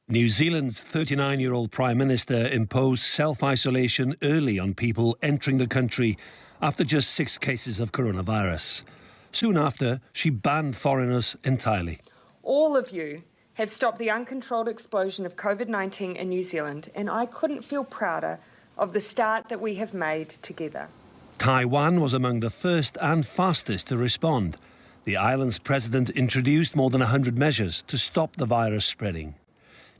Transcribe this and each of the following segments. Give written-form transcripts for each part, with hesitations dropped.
New Zealand's 39-year-old Prime Minister imposed self-isolation early on people entering the country after just 6 cases of coronavirus. Soon after, she banned foreigners entirely. All of you have stopped the uncontrolled explosion of COVID-19 in New Zealand, and I couldn't feel prouder of the start that we have made together. Taiwan was among the first and fastest to respond. The island's president introduced more than 100 measures to stop the virus spreading.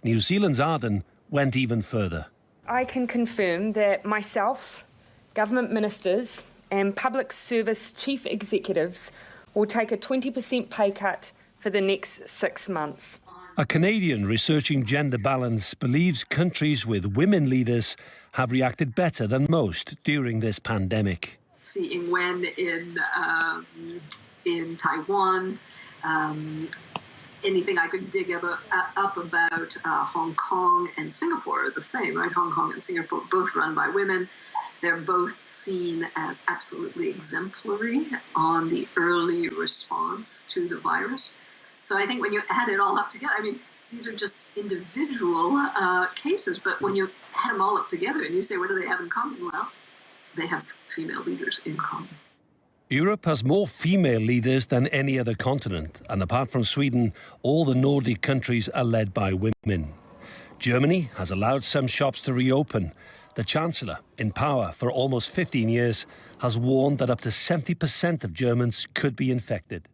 New Zealand's Ardern went even further. I can confirm that myself, government ministers and public service chief executives will take a 20% pay cut for the next 6 months. A Canadian researching gender balance believes countries with women leaders have reacted better than most during this pandemic. Seeing when in Taiwan, anything I could dig up about Hong Kong and Singapore are the same, right? Hong Kong and Singapore, both run by women. They're both seen as absolutely exemplary on the early response to the virus. So I think when you add it all up together, I mean, these are just individual cases, but when you add them all up together and you say, what do they have in common? Well, they have female leaders in common. Europe has more female leaders than any other continent, and apart from Sweden, all the Nordic countries are led by women. Germany has allowed some shops to reopen. The Chancellor, in power for almost 15 years, has warned that up to 70% of Germans could be infected.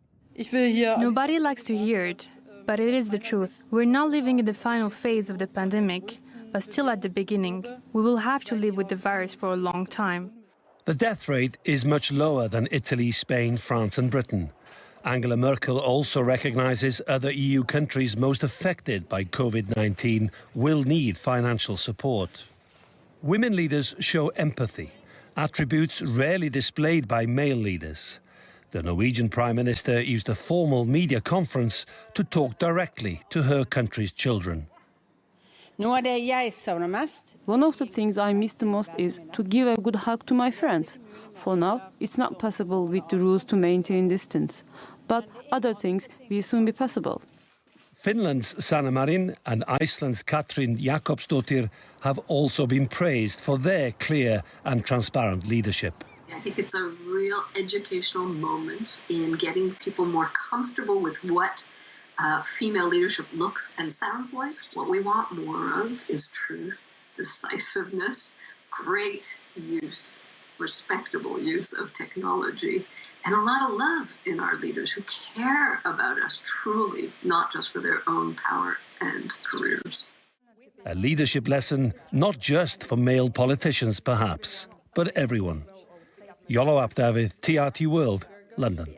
Nobody likes to hear it, but it is the truth. We're now living in the final phase of the pandemic, but still at the beginning. We will have to live with the virus for a long time. The death rate is much lower than Italy, Spain, France and Britain. Angela Merkel also recognises other EU countries most affected by COVID-19 will need financial support. Women leaders show empathy, attributes rarely displayed by male leaders. The Norwegian Prime Minister used a formal media conference to talk directly to her country's children. One of the things I miss the most is to give a good hug to my friends. For now, it's not possible with the rules to maintain distance, but other things will soon be possible. Finland's Sanna Marin and Iceland's Katrin Jakobsdóttir have also been praised for their clear and transparent leadership. I think it's a real educational moment in getting people more comfortable with what female leadership looks and sounds like. What we want more of is truth, decisiveness, great use, respectable use of technology, and a lot of love in our leaders who care about us truly, not just for their own power and careers. A leadership lesson not just for male politicians, perhaps, but everyone. Iolo Dafydd, TRT World, London.